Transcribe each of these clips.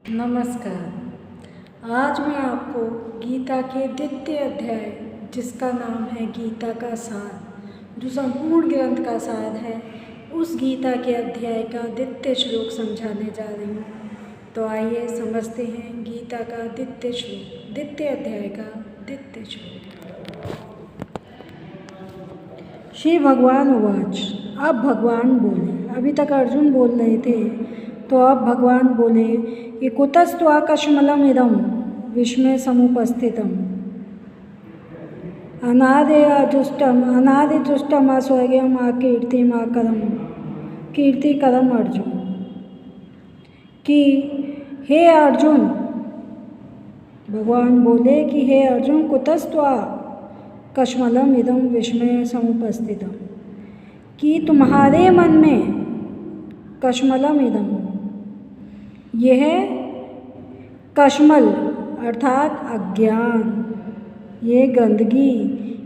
नमस्कार। आज मैं आपको गीता के द्वितीय अध्याय, जिसका नाम है गीता का सार, जो संपूर्ण ग्रंथ का सार है, उस गीता के अध्याय का द्वितीय श्लोक समझाने जा रही हूँ। तो आइए समझते हैं गीता का द्वितीय श्लोक, द्वितीय अध्याय का द्वितीय श्लोक। श्री भगवान उवाच। अब भगवान बोले। अभी तक अर्जुन बोल रहे थे, तो अब भगवान बोले कि कुतस्त्वाकश्मलम् इदं विस्मय समुपस्थितम् अनादिजुष्टम् अस्वर्ग्यम् अकीर्तिमाकरम् कीर्तिकरम् अर्जुन। कि हे अर्जुन, भगवान बोले कि हे अर्जुन, कुतस्त्वाकश्मलम् इदं विस्मय समुपस्थितम्, कि तुम्हारे मन में कश्मलम इदम, यह कश्मल अर्थात अज्ञान, ये गंदगी,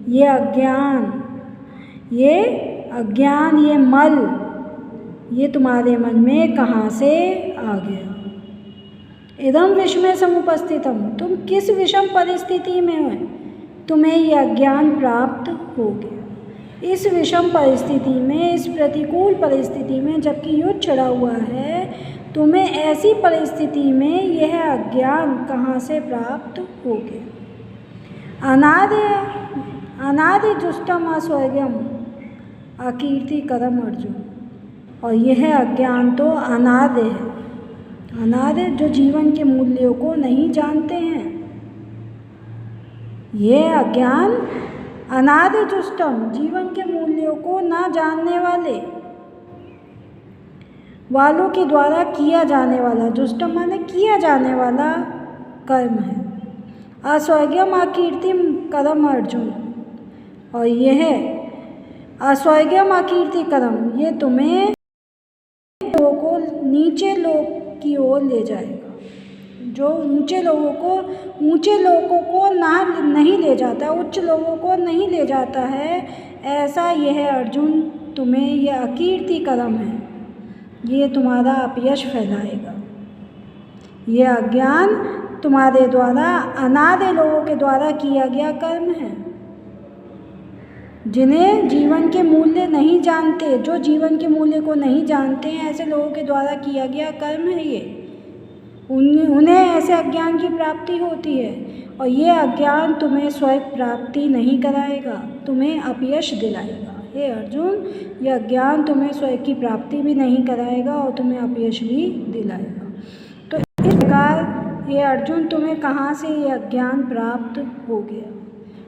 ये अज्ञान, ये मल, ये तुम्हारे मन में कहाँ से आ गया। इदम विस्मय समुपस्थितम, तुम किस विषम परिस्थिति में हो, तुम्हें यह अज्ञान प्राप्त हो गया। इस विषम परिस्थिति में, इस प्रतिकूल परिस्थिति में, जबकि युद्ध चढ़ा हुआ है, तुम्हें ऐसी परिस्थिति में यह अज्ञान कहाँ से प्राप्त हो गया। अनादिजुष्टम् अस्वर्ग्यम् अकीर्तिकरम् अर्जुन। और यह अज्ञान तो अनादि है, अनादि, जो जीवन के मूल्यों को नहीं जानते हैं। यह अज्ञान अनादिजुष्टम, जीवन के मूल्यों को ना जानने वालों के द्वारा किया जाने वाला, जुष्टम माने किया जाने वाला कर्म है। अस्वर्ग्यम अकीर्तिम करम अर्जुन। और यह अस्वर्ग्यम अकीर्ति करम, ये तुम्हें लोगों को नीचे लोग की ओर ले जाएगा। जो ऊंचे लोगों को नहीं ले जाता, उच्च लोगों को नहीं ले जाता है, ऐसा यह अर्जुन तुम्हें यह अकीर्ति कर्म है, ये तुम्हारा अपयश फैलाएगा। यह अज्ञान तुम्हारे द्वारा, अनादि लोगों के द्वारा किया गया कर्म है, जिन्हें जीवन के मूल्य नहीं जानते, जो जीवन के मूल्य को नहीं जानते हैं, ऐसे लोगों के द्वारा किया गया कर्म है ये। उन्हें ऐसे अज्ञान की प्राप्ति होती है, और ये अज्ञान तुम्हें स्वयं प्राप्ति नहीं कराएगा, तुम्हें अपयश दिलाएगा। हे अर्जुन, यह अज्ञान तुम्हें स्वयं की प्राप्ति भी नहीं कराएगा और तुम्हें अपयश भी दिलाएगा। तो इस प्रकार ये अर्जुन, तुम्हें कहाँ से ये अज्ञान प्राप्त हो गया,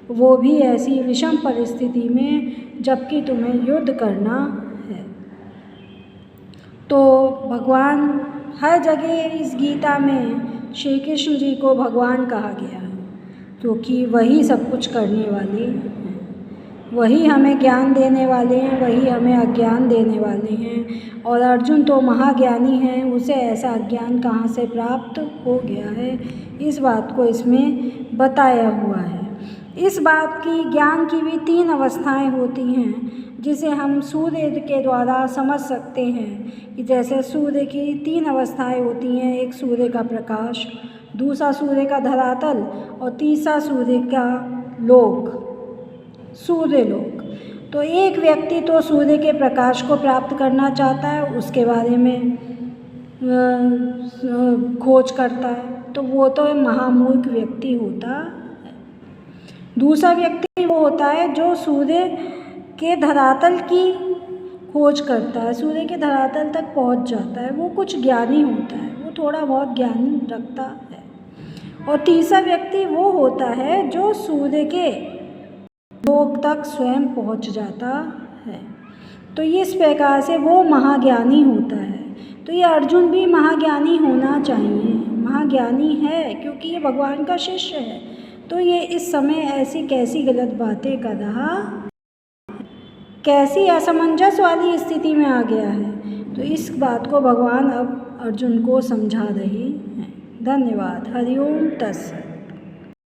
वो भी ऐसी विषम परिस्थिति में, जबकि तुम्हें युद्ध करना है। तो भगवान हर जगह इस गीता में श्री कृष्ण जी को भगवान कहा गया है, क्योंकि वही सब कुछ करने वाले हैं, वही हमें ज्ञान देने वाले हैं, वही हमें अज्ञान देने वाले हैं। और अर्जुन तो महाज्ञानी हैं, उसे ऐसा अज्ञान कहाँ से प्राप्त हो गया है, इस बात को इसमें बताया हुआ है। इस बात की, ज्ञान की भी 3 अवस्थाएं होती हैं, जिसे हम सूर्य के द्वारा समझ सकते हैं। कि जैसे सूर्य की 3 अवस्थाएं होती हैं, एक सूर्य का प्रकाश, दूसरा सूर्य का धरातल, और तीसरा सूर्य का लोक, सूर्य लोक। तो एक व्यक्ति तो सूर्य के प्रकाश को प्राप्त करना चाहता है, उसके बारे में खोज करता है, तो वो तो महामूर्ख व्यक्ति होता है। दूसरा व्यक्ति वो होता है जो सूर्य के धरातल की खोज करता है, सूर्य के धरातल तक पहुंच जाता है, वो कुछ ज्ञानी होता है, वो थोड़ा बहुत ज्ञान रखता है। और तीसरा व्यक्ति वो होता है जो सूर्य के लोक तक स्वयं पहुंच जाता है। तो इस प्रकार से वो महाज्ञानी होता है। तो ये अर्जुन भी महाज्ञानी होना चाहिए, महाज्ञानी है, क्योंकि ये भगवान का शिष्य है। तो ये इस समय ऐसी कैसी गलत बातें कर रहा, कैसी असमंजस वाली स्थिति में आ गया है। तो इस बात को भगवान अब अर्जुन को समझा रहे हैं। धन्यवाद। हरि ओम तत्सत।